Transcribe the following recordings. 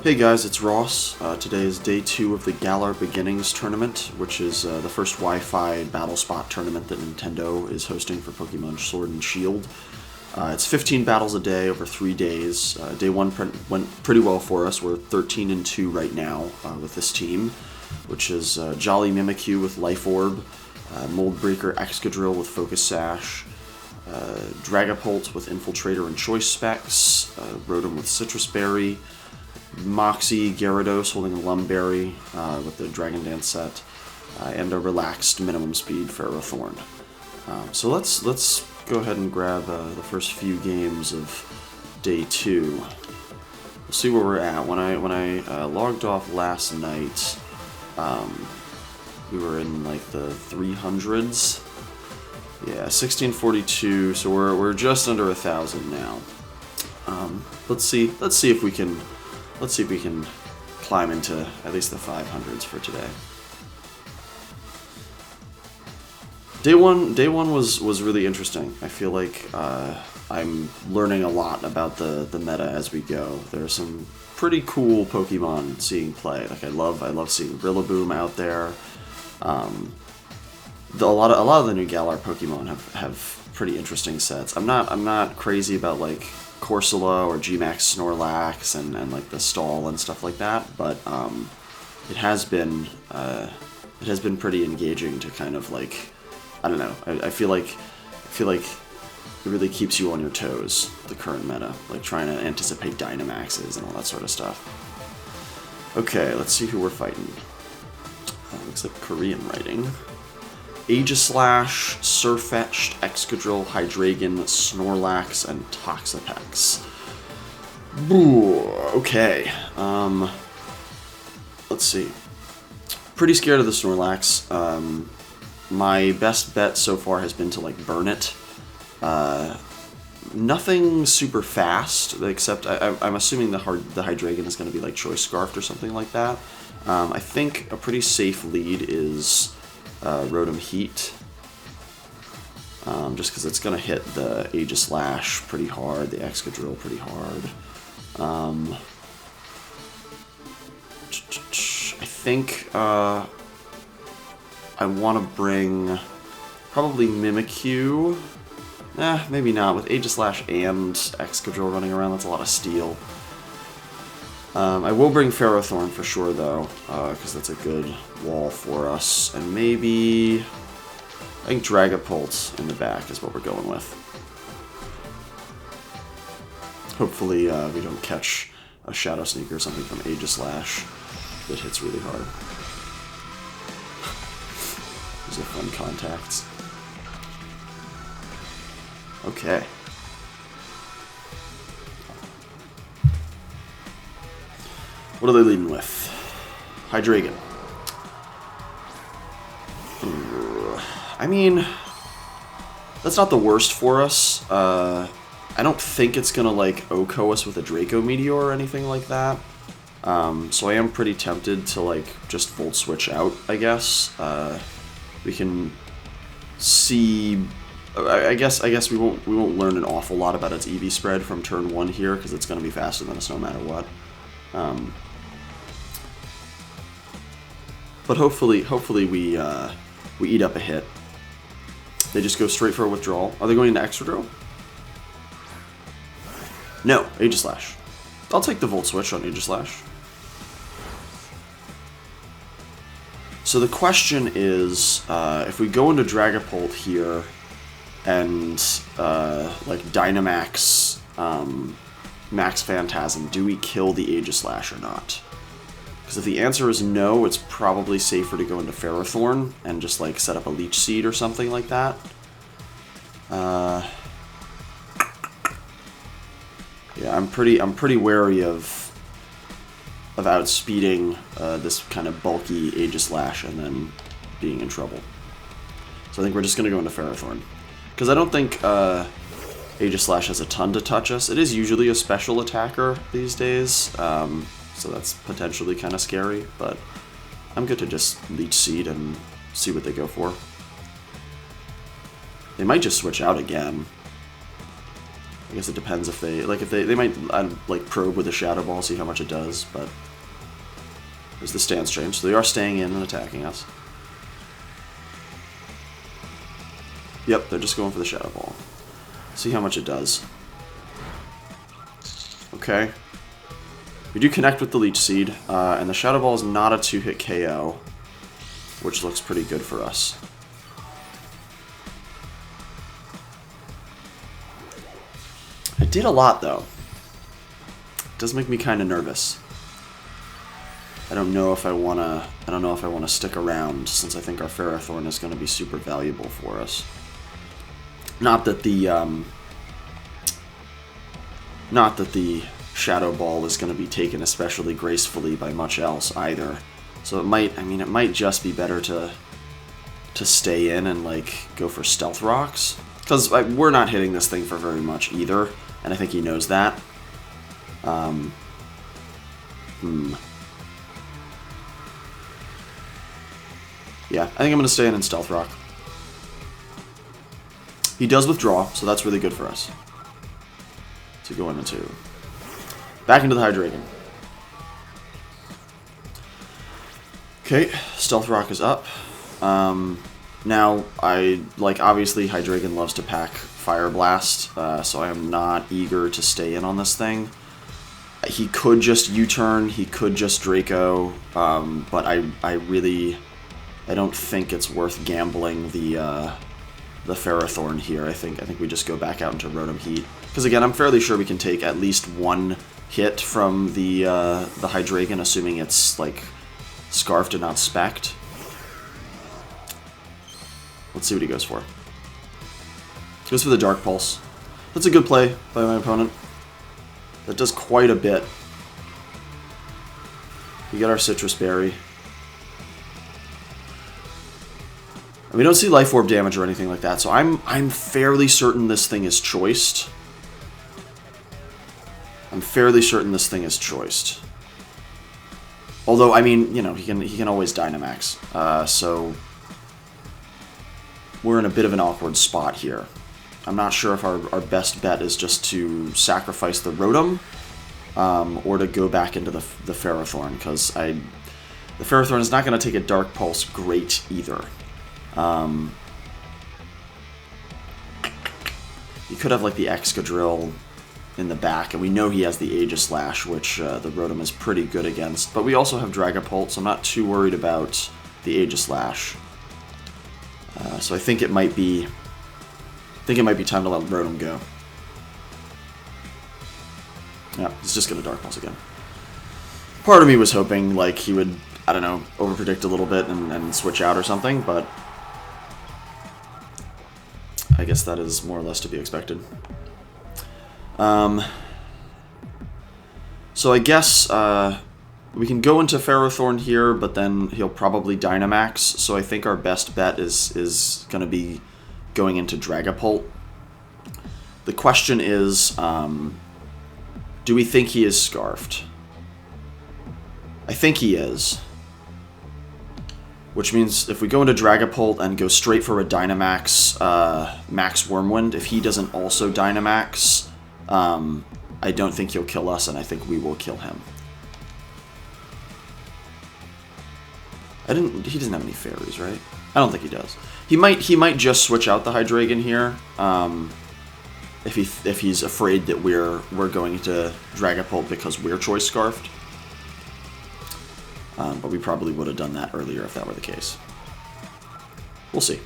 Hey guys, it's Ross. Today is day 2 of the Galar Beginnings tournament, which is the first Wi-Fi Battle Spot tournament that Nintendo is hosting for Pokemon Sword and Shield. It's 15 battles a day over 3 days. Day 1 went pretty well for us. We're 13-2 right now with this team, which is Jolly Mimikyu with Life Orb, Moldbreaker Excadrill with Focus Sash, Dragapult with Infiltrator and Choice Specs, Rotom with Citrus Berry, Moxie Gyarados holding a Lumberry with the Dragon Dance set, and a relaxed minimum speed Ferrothorn. So let's go ahead and grab the first few games of day 2. We'll see where we're at. When I logged off last night, we were in like the 300s. Yeah, 1642. So we're just under 1,000 now. Let's see if we can. Let's see if we can climb into at least the 500s for today. Day one was really interesting. I feel like I'm learning a lot about the meta as we go. There are some pretty cool Pokemon seeing play. Like I love seeing Rillaboom out there. A lot of the new Galar Pokemon have pretty interesting sets. I'm not crazy about like Corsola or G-Max Snorlax and like the stall and stuff like that, but it has been pretty engaging to kind of like, I don't know, I feel like it really keeps you on your toes, the current meta, like trying to anticipate Dynamaxes and all that sort of stuff. Okay, let's see who we're fighting. Looks like Korean writing. Aegislash, Surfetch'd, Excadrill, Hydreigon, Snorlax, and Toxapex. Ooh, okay. Let's see. Pretty scared of the Snorlax. My best bet so far has been to like burn it. Nothing super fast, except I'm assuming the Hydreigon is going to be like Choice Scarfed or something like that. I think a pretty safe lead is Rotom Heat, just because it's going to hit the Aegislash pretty hard, the Excadrill pretty hard. I think I want to bring probably Mimikyu. Maybe not. With Aegislash and Excadrill running around, that's a lot of steel. I will bring Ferrothorn for sure, though, because that's a good wall for us. And maybe, I think Dragapult in the back is what we're going with. Hopefully we don't catch a Shadow Sneak or something from Aegislash that hits really hard. Those are fun contacts. Okay. What are they leading with? Hydreigon. I mean, that's not the worst for us. I don't think it's gonna like OHKO us with a Draco Meteor or anything like that. So I am pretty tempted to like just Volt Switch out, I guess. We can see. I guess we won't learn an awful lot about its EV spread from turn 1 here because it's gonna be faster than us no matter what. But hopefully we eat up a hit. They just go straight for a withdrawal. Are they going into Excadrill? No, Aegislash. I'll take the Volt Switch on Aegislash. So the question is, if we go into Dragapult here and like Dynamax, Max Phantasm, do we kill the Aegislash or not? Because if the answer is no, it's probably safer to go into Ferrothorn and just like set up a Leech Seed or something like that. Yeah, I'm pretty wary of outspeeding this kind of bulky Aegislash and then being in trouble. So I think we're just gonna go into Ferrothorn because I don't think Aegislash has a ton to touch us. It is usually a special attacker these days. So that's potentially kind of scary, but I'm good to just Leech Seed and see what they go for. They might just switch out again. I guess it depends if they might like probe with a Shadow Ball, see how much it does, but there's the stance change, so they are staying in and attacking us. Yep, they're just going for the Shadow Ball. See how much it does. Okay. We do connect with the Leech Seed, and the Shadow Ball is not a 2-hit KO, which looks pretty good for us. It did a lot, though. It does make me kind of nervous. I don't know if I wanna stick around, since I think our Ferrothorn is going to be super valuable for us. Not that the Shadow Ball is going to be taken especially gracefully by much else either. So it might just be better to stay in and like go for Stealth Rocks, because we're not hitting this thing for very much either, and I think he knows that. Yeah, I think I'm going to stay in and Stealth Rock. He does withdraw, so that's really good for us. To go into... Back into the Hydreigon. Okay, Stealth Rock is up. Now, obviously Hydreigon loves to pack Fire Blast, so I am not eager to stay in on this thing. He could just U-turn, he could just Draco, but I don't think it's worth gambling the Ferrothorn here. I think we just go back out into Rotom Heat. Because again, I'm fairly sure we can take at least one hit from the Hydreigon, assuming it's like Scarfed and not Specked. Let's see what he goes for. Goes for the Dark Pulse. That's a good play by my opponent. That does quite a bit. We get our Citrus Berry. And we don't see Life Orb damage or anything like that, so I'm fairly certain this thing is choiced. Although, I mean, you know, he can always Dynamax. So we're in a bit of an awkward spot here. I'm not sure if our best bet is just to sacrifice the Rotom, or to go back into the Ferrothorn, because the Ferrothorn is not going to take a Dark Pulse great either. You could have like the Excadrill in the back, and we know he has the Aegislash, which the Rotom is pretty good against, but we also have Dragapult, so I'm not too worried about the Aegislash. So I think it might be time to let Rotom go. Yeah, he's just gonna Dark Pulse again. Part of me was hoping like he would, I don't know, overpredict a little bit and switch out or something, but I guess that is more or less to be expected. So I guess we can go into Ferrothorn here, but then he'll probably Dynamax, so I think our best bet is going to be going into Dragapult. The question is, do we think he is Scarfed? I think he is. Which means if we go into Dragapult and go straight for a Dynamax Max Wormwind, if he doesn't also Dynamax, I don't think he'll kill us, and I think we will kill him. He doesn't have any fairies, right? I don't think he does. He might just switch out the Hydreigon here, if he's afraid that we're going to Dragapult because we're Choice Scarfed. But we probably would have done that earlier if that were the case. We'll see.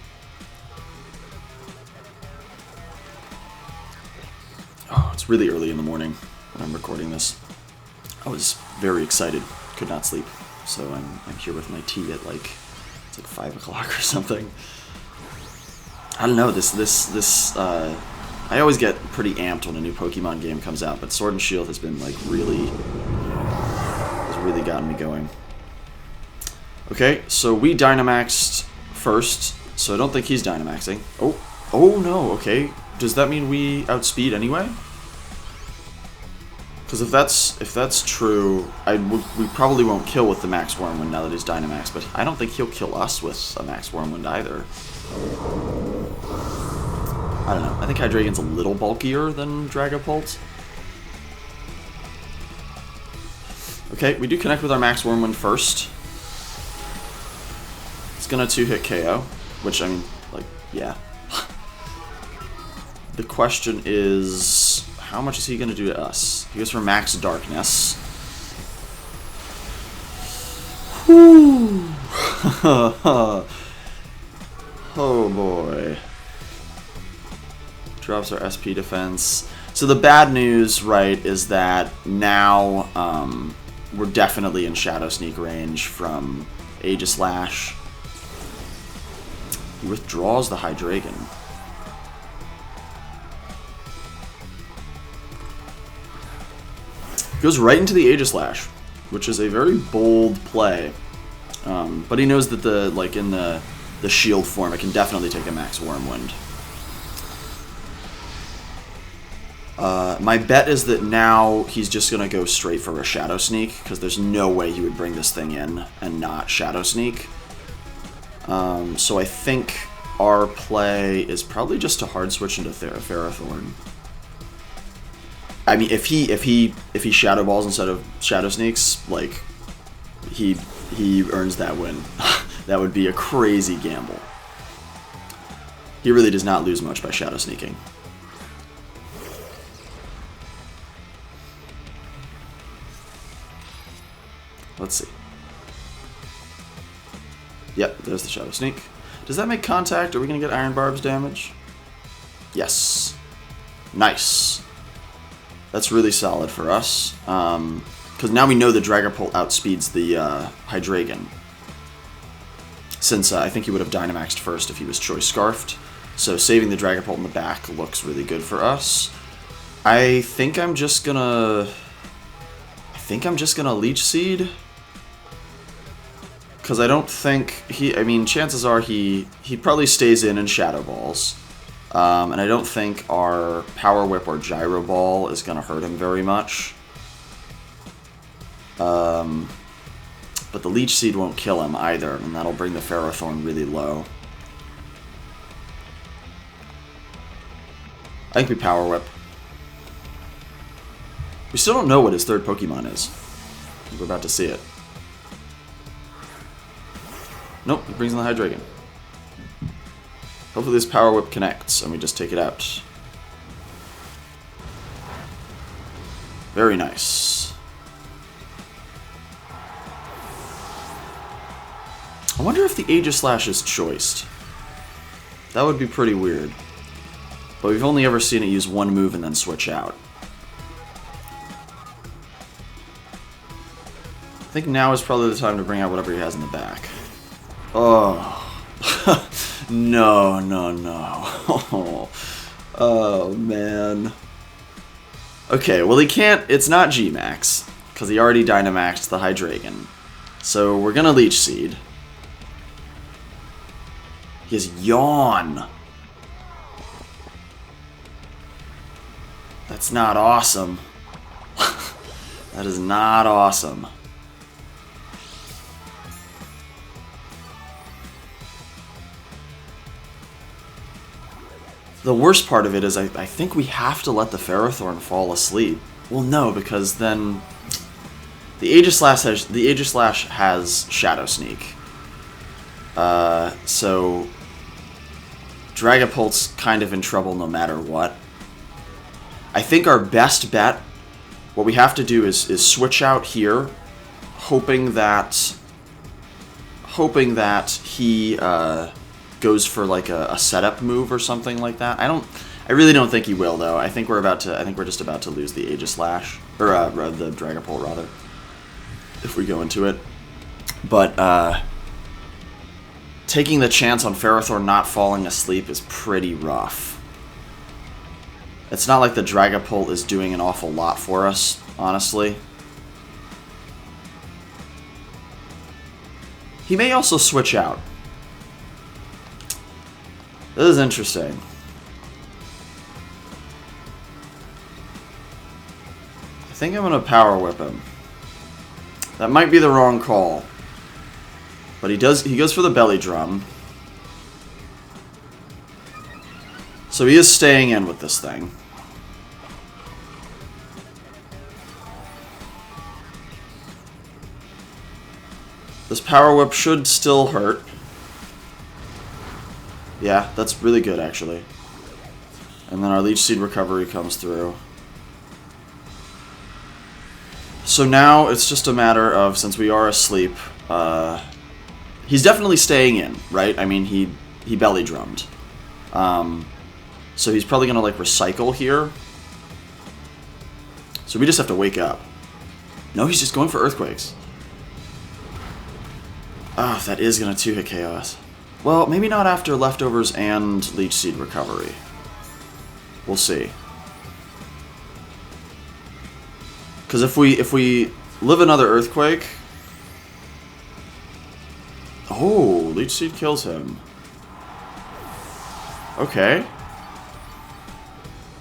Oh, it's really early in the morning when I'm recording this. I was very excited, could not sleep, so I'm here with my tea at like, it's like 5 o'clock or something. I don't know, I always get pretty amped when a new Pokemon game comes out, but Sword and Shield has been like has really gotten me going. Okay, so we Dynamaxed first, so I don't think he's Dynamaxing. Oh no, okay. Does that mean we outspeed anyway? Because if that's true, we probably won't kill with the Max Wormwind now that he's Dynamax, but I don't think he'll kill us with a Max Wormwind either. I don't know. I think Hydreigon's a little bulkier than Dragapult. Okay, we do connect with our Max Wormwind first. It's gonna 2-hit KO, which, I mean, like, yeah. The question is, how much is he gonna do to us? He goes for Max Darkness. Whew. Oh boy. Drops our SP defense. So the bad news, right, is that now we're definitely in Shadow Sneak range from Aegislash. He withdraws the Hydreigon. Goes right into the Aegislash, which is a very bold play. But he knows that in the shield form, it can definitely take a Max Wormwind. My bet is that now he's just going to go straight for a Shadow Sneak, because there's no way he would bring this thing in and not Shadow Sneak. So I think our play is probably just to hard switch into Ferrothorn. I mean, if he Shadow Balls instead of Shadow Sneaks, like, he earns that win. That would be a crazy gamble. He really does not lose much by Shadow Sneaking. Let's see. Yep, there's the Shadow Sneak. Does that make contact? Are we going to get Iron Barb's damage? Yes. Nice. That's really solid for us. Because now we know the Dragapult outspeeds the Hydreigon. Since I think he would have Dynamaxed first if he was Choice Scarfed. So saving the Dragapult in the back looks really good for us. I think I'm just gonna Leech Seed. Because I don't think I mean, chances are he probably stays in Shadow Balls. And I don't think our Power Whip or Gyro Ball is going to hurt him very much. But the Leech Seed won't kill him either, and that'll bring the Ferrothorn really low. I think we Power Whip. We still don't know what his third Pokemon is. We're about to see it. Nope, he brings in the Hydreigon. Hopefully this Power Whip connects and we just take it out. Very nice. I wonder if the Aegislash is choiced. That would be pretty weird. But we've only ever seen it use one move and then switch out. I think now is probably the time to bring out whatever he has in the back. Oh. No, no, no. Oh, man. Okay, well he can't... It's not G-Max, because he already Dynamaxed the Hydreigon. So we're gonna Leech Seed. He has Yawn. That's not awesome. That is not awesome. The worst part of it is I think we have to let the Ferrothorn fall asleep. Well, no, because then the Aegislash has Shadow Sneak. So Dragapult's kind of in trouble no matter what. I think our best bet, what we have to do is switch out here, hoping that he goes for like a setup move or something like that. I really don't think he will though. I think we're just about to lose the Aegislash or the Dragapult rather, if we go into it. But taking the chance on Ferrothorn not falling asleep is pretty rough. It's not like the Dragapult is doing an awful lot for us, honestly. He may also switch out. This is interesting. I think I'm going to Power Whip him. That might be the wrong call. But he goes for the Belly Drum. So he is staying in with this thing. This Power Whip should still hurt. Yeah, that's really good, actually. And then our Leech Seed recovery comes through. So now it's just a matter of, since we are asleep, he's definitely staying in, right? I mean, he belly drummed. So he's probably going to, like, recycle here. So we just have to wake up. No, he's just going for Earthquakes. Oh, that is going to 2-hit KOS. Well, maybe not after Leftovers and Leech Seed recovery. We'll see. Because if we live another Earthquake... Oh, Leech Seed kills him. Okay.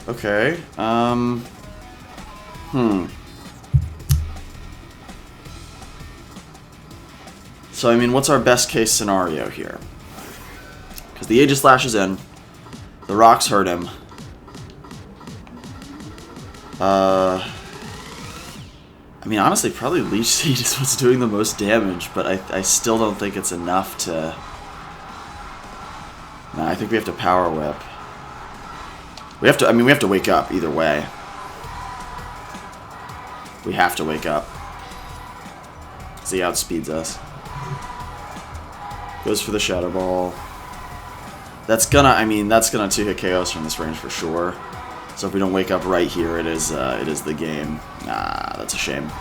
Okay. So, I mean, what's our best case scenario here? Because the Aegislash is in. The rocks hurt him. I mean, honestly, probably Leech Seed is what's doing the most damage, but I still don't think it's enough to... Nah, I think we have to Power Whip. We have to, I mean, we have to wake up either way. We have to wake up. Because he outspeeds us. Goes for the Shadow Ball. That's gonna, I mean, that's gonna 2-hit KOs from this range for sure. So if we don't wake up right here, it is the game. Ah, that's a shame.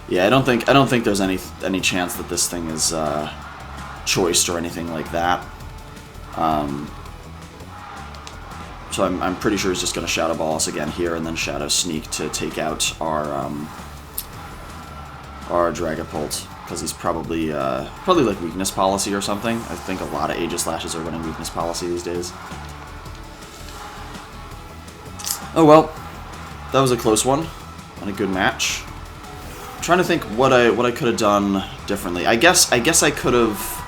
Yeah, I don't think there's any chance that this thing is choiced or anything like that. So I'm pretty sure he's just gonna Shadow Ball us again here, and then Shadow Sneak to take out our Dragapult, because he's probably like Weakness Policy or something. I think a lot of Aegislashes are running Weakness Policy these days. Oh well, that was a close one and a good match. I'm trying to think what I could have done differently. I guess I could have,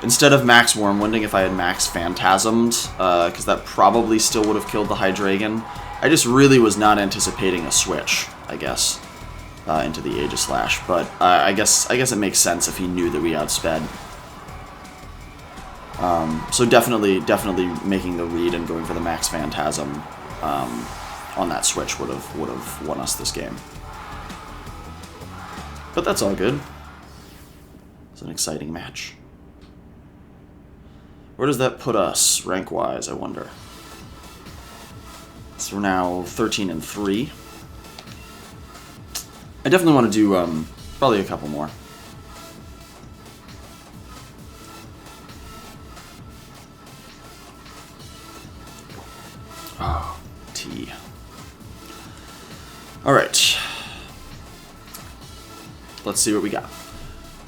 instead of Max Wormwinding, if I had Max Phantasmed, because that probably still would have killed the Hydreigon. I just really was not anticipating a switch, I guess, into the Aegislash. But I guess it makes sense if he knew that we outsped. So definitely making the read and going for the Max Phantasm on that switch would have won us this game. But that's all good. It's an exciting match. Where does that put us, rank-wise, I wonder? So we're now 13-3. I definitely want to do probably a couple more. Oh, T. Alright. Let's see what we got.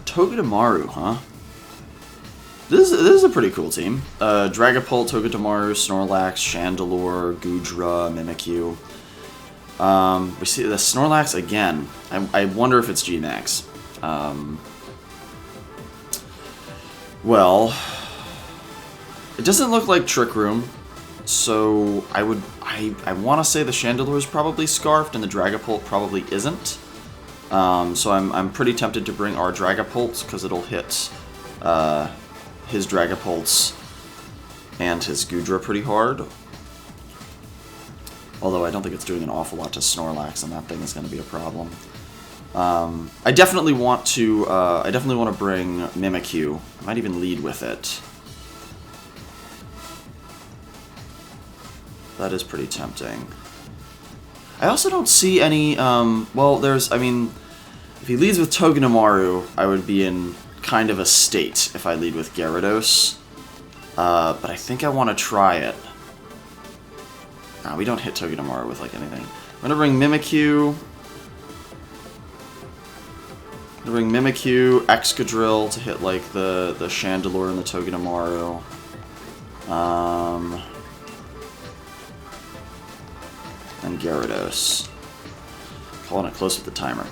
Togedemaru, huh? This is a pretty cool team. Dragapult, Togedemaru, Snorlax, Chandelure, Goodra, Mimikyu. We see the Snorlax again. I wonder if it's G-Max. Well, it doesn't look like Trick Room, so I want to say the Chandelure is probably Scarfed and the Dragapult probably isn't. So I'm pretty tempted to bring our Dragapult because it'll hit his Dragapults and his Goodra pretty hard. Although I don't think it's doing an awful lot to Snorlax, and that thing is going to be a problem. I definitely want to bring Mimikyu. I might even lead with it. That is pretty tempting. I also don't see any. Well, I mean, if he leads with Togedemaru, I would be in kind of a state if I lead with Gyarados. But I think I want to try it. Nah, we don't hit Togedemaru with, like, anything. I'm gonna bring Mimikyu. Excadrill to hit, like, the Chandelure and the Togedemaru. And Gyarados. Calling it close with the timer.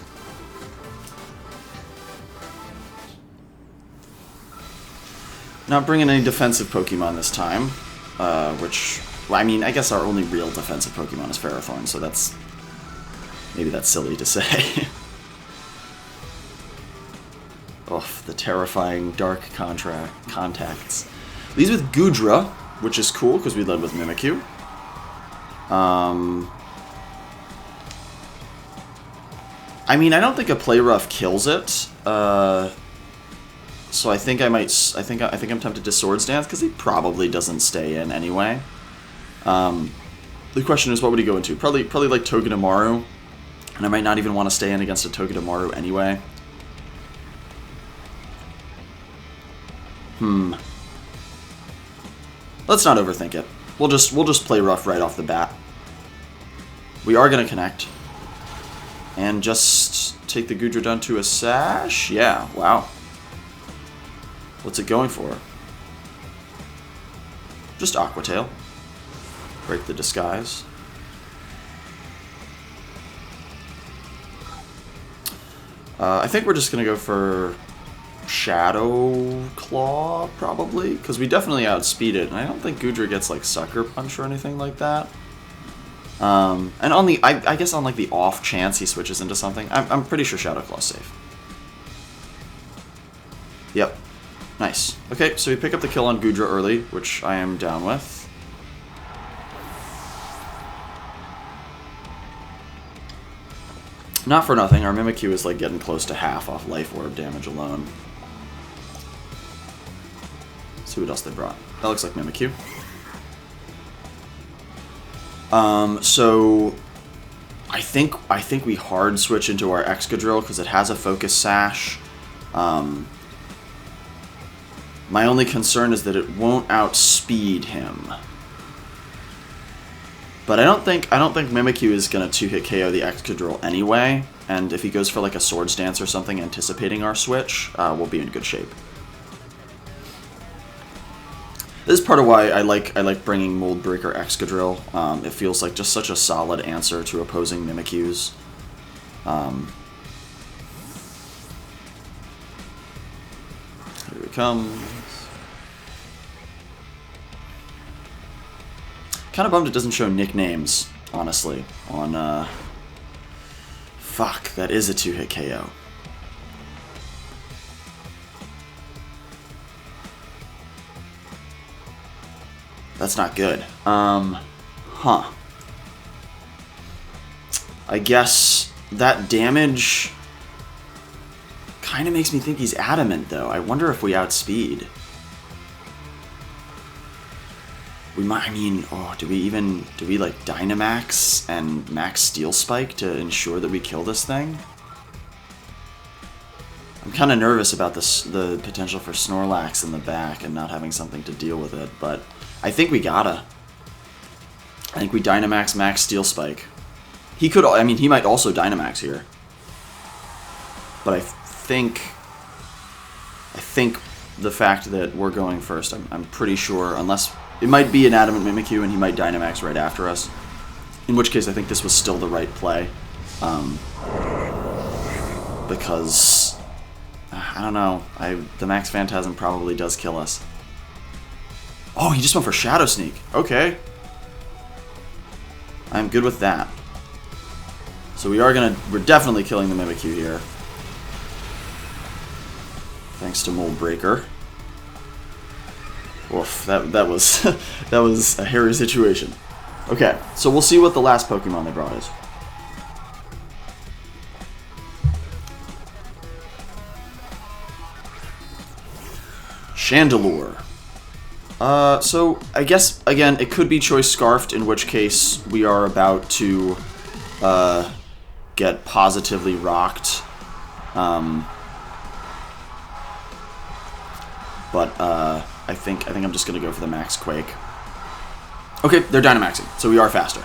Not bringing any defensive Pokemon this time, which, well, I mean, I guess our only real defensive Pokemon is Ferrothorn, so that's, maybe that's silly to say. Oh, the terrifying dark contacts. These with Goodra, which is cool because we led with Mimikyu. I mean, I don't think a Play Rough kills it. So I think I might. I think I'm tempted to Swords Dance because he probably doesn't stay in anyway. The question is, what would he go into? Probably like Togedemaru, and I might not even want to stay in against a Togedemaru anyway. Let's not overthink it. We'll just play rough right off the bat. We are gonna connect. And just take the Goodra to a Sash? Yeah, wow. What's it going for? Just Aqua Tail. Break the disguise. I think we're just gonna go for Shadow Claw, probably, because we definitely outspeed it, and I don't think Goodra gets like Sucker Punch or anything like that. And on the, I guess on like the off chance he switches into something, I'm pretty sure Shadow Claw's safe. Yep, nice. Okay, so we pick up the kill on Goodra early, which I am down with. Not for nothing, our Mimikyu is like getting close to half off Life Orb damage alone. Let's see what else they brought. That looks like Mimikyu. So I think we hard switch into our Excadrill because it has a Focus Sash. My only concern is that it won't outspeed him. But I don't think Mimikyu is gonna 2-hit KO the Excadrill anyway, and if he goes for like a Swords Dance or something anticipating our switch, we'll be in good shape. This is part of why I like bringing Mold Breaker Excadrill. It feels like just such a solid answer to opposing Mimikyus. Here it comes. Kind of bummed it doesn't show nicknames, honestly, on, fuck, that is a 2-hit KO. That's not good. Huh. I guess that damage kind of makes me think he's adamant, though. I wonder if we outspeed. We might, I mean, oh, do we like Dynamax and Max Steel Spike to ensure that we kill this thing? I'm kind of nervous about this, the potential for Snorlax in the back and not having something to deal with it, but I think we gotta. I think we Dynamax Max Steel Spike. He could, I mean, he might also Dynamax here. But I think the fact that we're going first, I'm pretty sure, unless it might be an Adamant Mimikyu and he might Dynamax right after us. In which case, I think this was still the right play. Because, I don't know, the Max Phantasm probably does kill us. Oh, he just went for Shadow Sneak. Okay. I'm good with that. So we're definitely killing the Mimikyu here. Thanks to Mold Breaker. Oof, that was that was a hairy situation. Okay, so we'll see what the last Pokemon they brought is. Chandelure. So I guess again it could be Choice Scarfed, in which case we are about to get positively rocked. But I think I'm just gonna go for the Max Quake. Okay, they're Dynamaxing, so we are faster.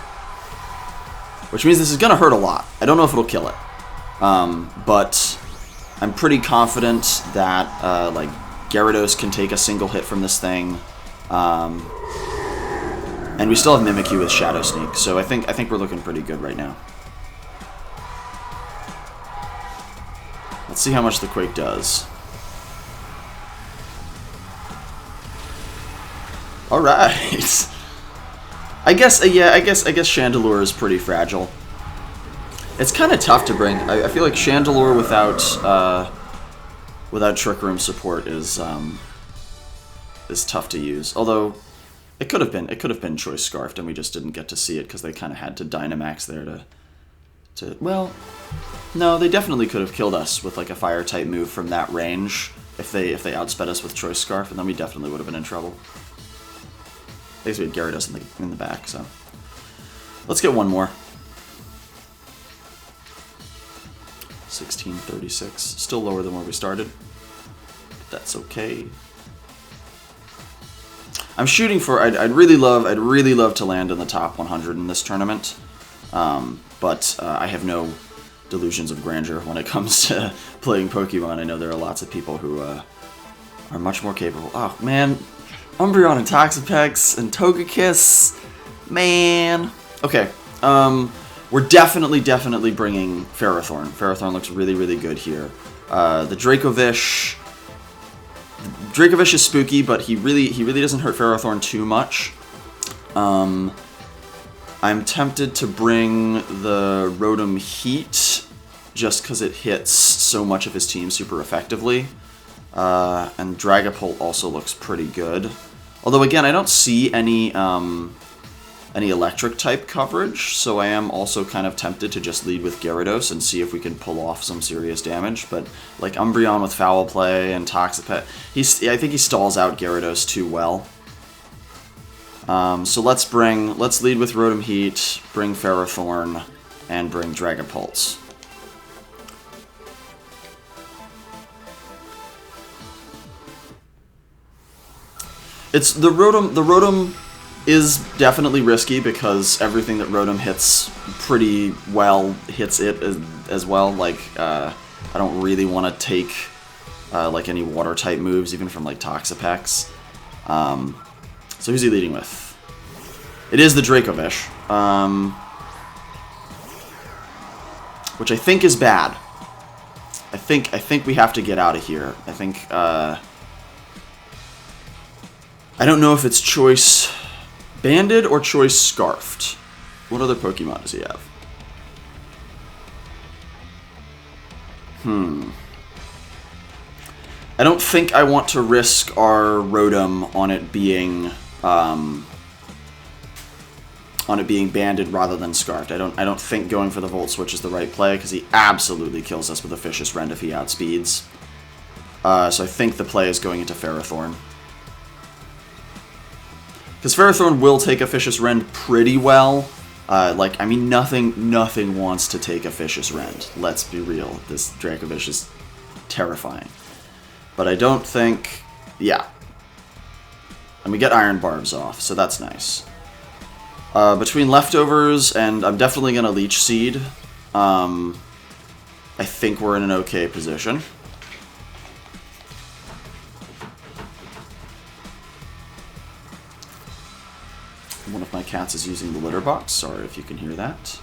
Which means this is gonna hurt a lot. I don't know if it'll kill it. But I'm pretty confident that like Gyarados can take a single hit from this thing. And we still have Mimikyu with Shadow Sneak, so I think we're looking pretty good right now. Let's see how much the Quake does. All right. I guess yeah. I guess Chandelure is pretty fragile. It's kind of tough to bring. I feel like Chandelure without Trick Room support is tough to use. Although it could have been Choice Scarfed, and we just didn't get to see it because they kind of had to Dynamax there to. Well, no, they definitely could have killed us with like a Fire type move from that range if they outsped us with Choice Scarf, and then we definitely would have been in trouble. I guess we had Gyarados in the back, so let's get one more. 1636, still lower than where we started. That's okay. I'm shooting for. I'd really love to land in the top 100 in this tournament, but I have no delusions of grandeur when it comes to playing Pokemon. I know there are lots of people who are much more capable. Oh man, Umbreon and Toxapex and Togekiss, man. Okay, we're definitely bringing Ferrothorn. Ferrothorn looks really good here. The Dracovish is spooky, but he really doesn't hurt Ferrothorn too much. I'm tempted to bring the Rotom Heat just because it hits so much of his team super effectively. And Dragapult also looks pretty good. Although again, I don't see any electric type coverage, so I am also kind of tempted to just lead with Gyarados and see if we can pull off some serious damage. But like Umbreon with Foul Play and Toxapex, I think he stalls out Gyarados too well. So let's lead with Rotom Heat, bring Ferrothorn, and bring Dragapult. It's the Rotom is definitely risky because everything that Rotom hits pretty well hits it as well. Like, I don't really want to take like any water type moves, even from like Toxapex. So who's he leading with? It is the Dracovish, which I think is bad. I think we have to get out of here. I think I don't know if it's Choice Banded or Choice Scarfed. What other Pokemon does he have? I don't think I want to risk our Rotom on it being banded rather than scarfed. I don't think going for the Volt Switch is the right play because he absolutely kills us with a Vicious Rend if he outspeeds. So I think the play is going into Ferrothorn. Because Ferrothorn will take a Vicious Rend pretty well. Like, I mean, nothing wants to take a Vicious Rend. Let's be real. This Dracovish is terrifying. But I don't think... Yeah. And we get Iron Barbs off, so that's nice. Between Leftovers and I'm definitely going to Leech Seed, I think we're in an okay position. One of my cats is using the litter box. Sorry if you can hear that.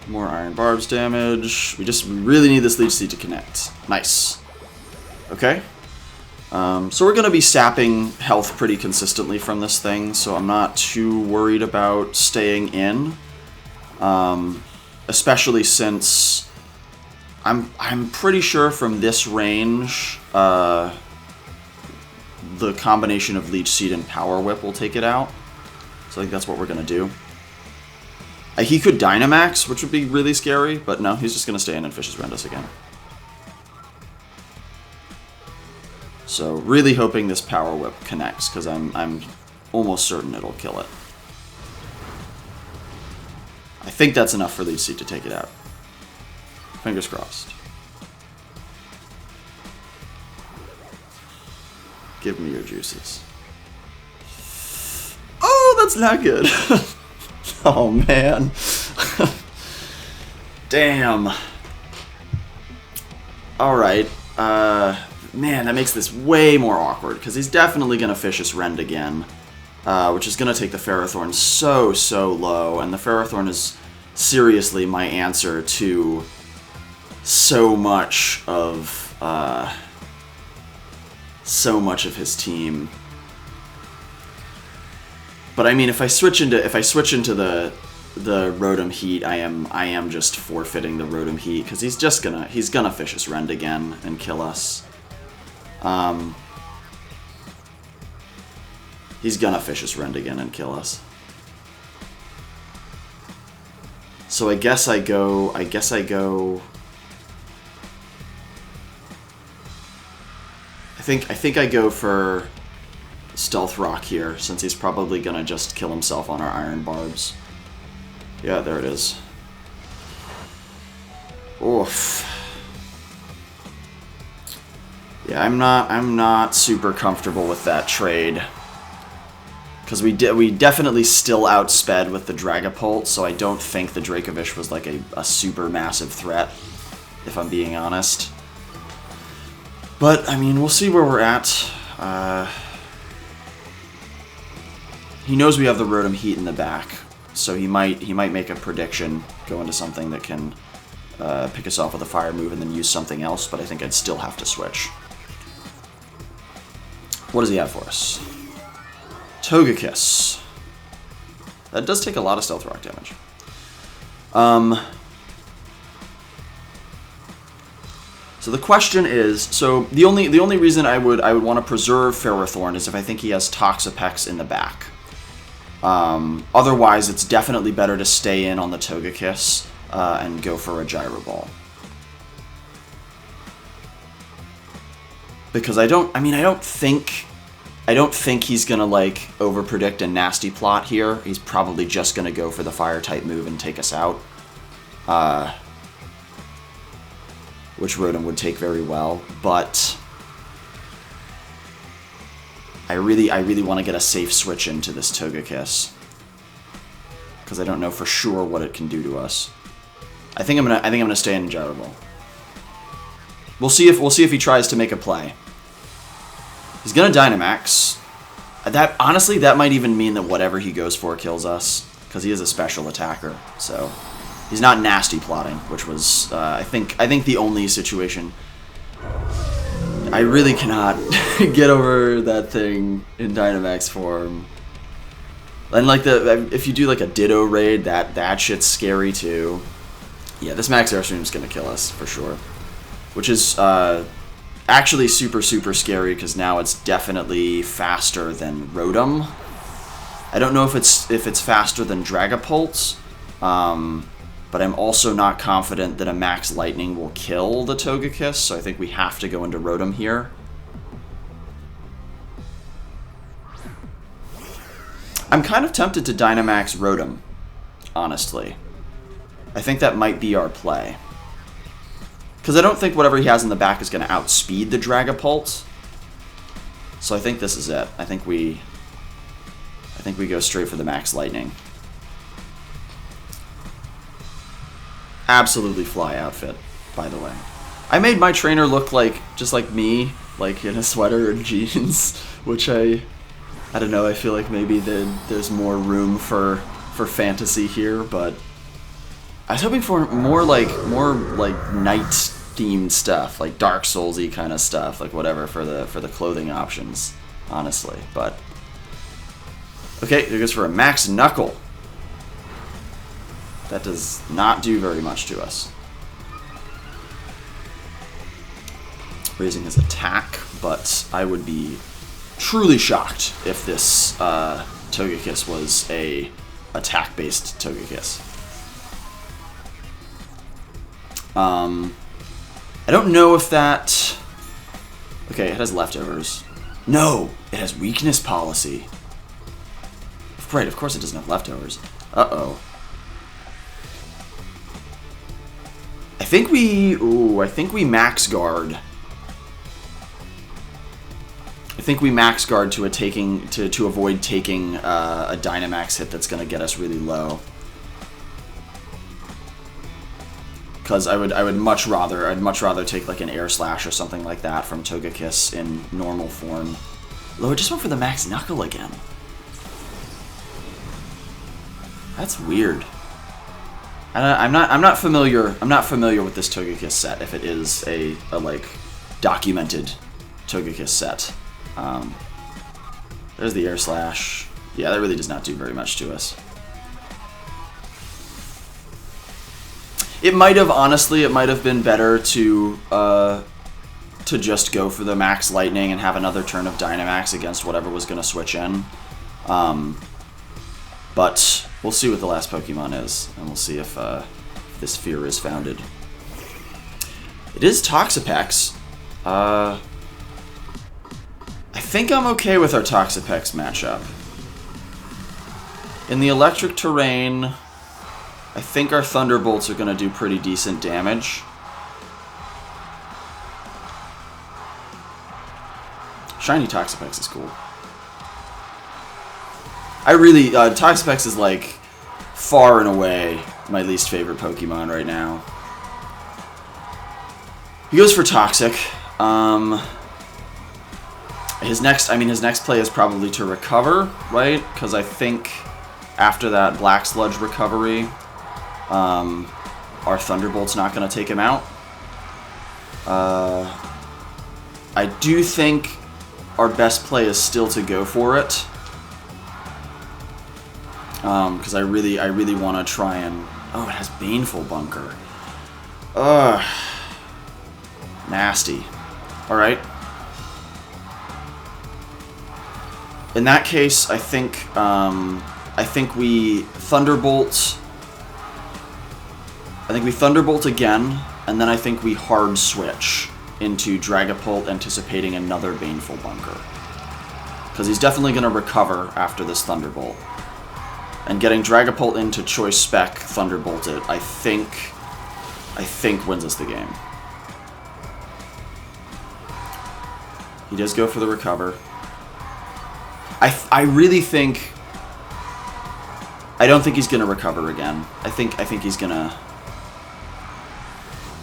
More Iron Barbs damage. We really need this Leech Seed to connect. Nice. Okay. So we're going to be sapping health pretty consistently from this thing, so I'm not too worried about staying in. Especially since I'm pretty sure from this range, the combination of Leech Seed and Power Whip will take it out. So I think that's what we're going to do. He could Dynamax, which would be really scary, but no, he's just going to stay in and Vicious Rend us again. So really hoping this Power Whip connects, because I'm almost certain it'll kill it. I think that's enough for Leech Seed to take it out. Fingers crossed. Give me your juices. Oh, that's not good. Oh, man. Damn. Alright. Man, that makes this way more awkward, because he's definitely going to Vicious Rend again, which is going to take the Ferrothorn so low, and the Ferrothorn is seriously my answer to so much of so much of his team. But I mean, if I switch into the Rotom Heat, I am just forfeiting the Rotom Heat because he's gonna Vicious Rend again and kill us. He's gonna Vicious Rend again and kill us. So I guess I go. I think I go for Stealth Rock here, since he's probably gonna just kill himself on our Iron Barbs. Yeah, there it is. Oof. Yeah, I'm not super comfortable with that trade. Because we definitely still outsped with the Dragapult, so I don't think the Dracovish was like a super massive threat, if I'm being honest. But, I mean, we'll see where we're at. He knows we have the Rotom Heat in the back, so he might make a prediction, go into something that can pick us off with a fire move and then use something else, but I think I'd still have to switch. What does he have for us? Togekiss. That does take a lot of Stealth Rock damage. So the question is, so the only reason I would want to preserve Ferrothorn is if I think he has Toxapex in the back. Otherwise, it's definitely better to stay in on the Togekiss and go for a Gyro Ball. Because I don't think he's gonna like overpredict a nasty plot here. He's probably just gonna go for the fire type move and take us out. Which Rotom would take very well, but I really want to get a safe switch into this Togekiss. Because I don't know for sure what it can do to us. I think I'm gonna stay in Gyro Ball. We'll see if he tries to make a play. He's gonna Dynamax. Honestly, that might even mean that whatever he goes for kills us, because he is a special attacker. So he's not nasty plotting, which was I think the only situation. I really cannot get over that thing in Dynamax form. And like if you do like a Ditto raid, that shit's scary too. Yeah, this Max Airstream is gonna kill us for sure, which is actually super scary because now it's definitely faster than Rotom. I don't know if it's faster than Dragapult, but I'm also not confident that a Max Lightning will kill the Togekiss, so I think we have to go into Rotom here. I'm kind of tempted to Dynamax Rotom, honestly. I think that might be our play. Because I don't think whatever he has in the back is going to outspeed the Dragapult. So I think this is it. I think we go straight for the Max Lightning. Absolutely fly outfit, by the way. I made my trainer look like just like me, like in a sweater and jeans, which I don't know. I feel like maybe there's more room for fantasy here, but I was hoping for more like night themed stuff, like Dark Souls-y kind of stuff, like whatever for the clothing options, honestly. But okay, it goes for a Max Knuckle. That does not do very much to us. Raising his attack, but I would be truly shocked if this Togekiss was a attack-based Togekiss. I don't know if that... Okay, it has leftovers. No! It has weakness policy. Right, of course it doesn't have leftovers. Uh-oh. I think we max guard. I think we max guard to avoid taking a Dynamax hit that's going to get us really low. Because I'd much rather take like an Air Slash or something like that from Togekiss in normal form. Although I just went for the Max Knuckle again. That's weird. I'm not familiar with this Togekiss set if it is a like documented Togekiss set. There's the Air Slash. Yeah, that really does not do very much to us. It might have, honestly, it might have been better to just go for the Max Lightning and have another turn of Dynamax against whatever was going to switch in. But we'll see what the last Pokemon is, and we'll see if this fear is founded. It is Toxapex. I think I'm okay with our Toxapex matchup. In the electric terrain, I think our Thunderbolts are going to do pretty decent damage. Shiny Toxapex is cool. I really, Toxapex is like far and away my least favorite Pokemon right now. He goes for Toxic. His next play is probably to recover, right? Because I think after that Black Sludge recovery, our Thunderbolt's not going to take him out. I do think our best play is still to go for it. Because I really want to try and... Oh, it has Baneful Bunker. Ugh. Nasty. Alright. In that case, I think we Thunderbolt... I think we Thunderbolt again, and then I think we hard switch into Dragapult, anticipating another Baneful Bunker. Because he's definitely going to recover after this Thunderbolt. And getting Dragapult into Choice Spec Thunderbolted, I think wins us the game. He does go for the recover. I really think... I don't think he's going to recover again. I think he's going to...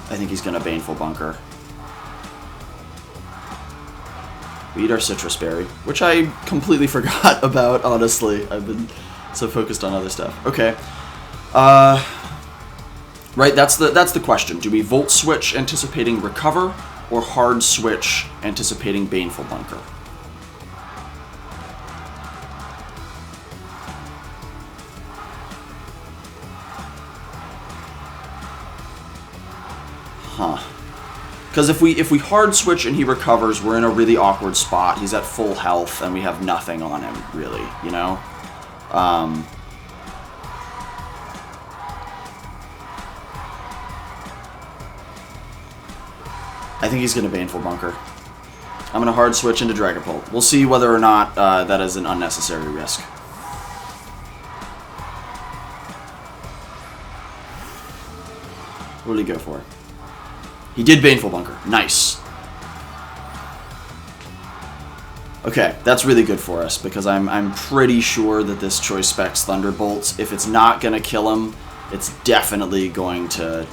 I think he's going to Baneful Bunker. We eat our Citrus Berry, which I completely forgot about, honestly. I've been so focused on other stuff. Okay. Right, that's the question. Do we Volt Switch anticipating Recover, or Hard Switch anticipating Baneful Bunker? Huh. Because if we hard switch and he recovers, we're in a really awkward spot. He's at full health, and we have nothing on him, really, you know? I think he's going to Baneful Bunker. I'm going to hard switch into Dragapult. We'll see whether or not that is an unnecessary risk. What did he go for? He did Baneful Bunker. Nice. Okay, that's really good for us, because I'm pretty sure that this Choice Specs Thunderbolt, if it's not going to kill him, it's definitely going to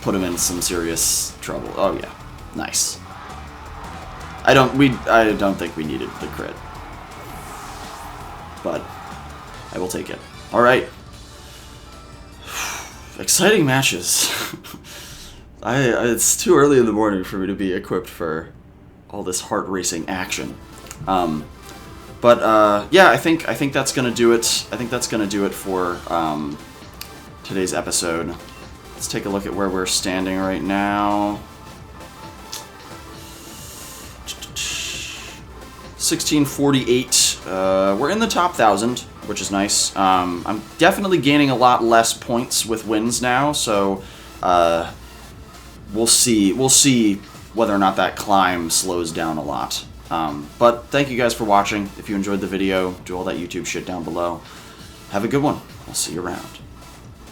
put him in some serious trouble. Oh yeah, nice. I don't think we needed the crit, but I will take it. All right. Exciting matches. It's too early in the morning for me to be equipped for all this heart-racing action. Yeah, I think that's gonna do it. I think that's gonna do it for today's episode. Let's take a look at where we're standing right now. 1648. We're in the top 1,000, which is nice. I'm definitely gaining a lot less points with wins now, so we'll see whether or not that climb slows down a lot. But thank you guys for watching. If you enjoyed the video, do all that YouTube shit down below. Have a good one. I'll see you around.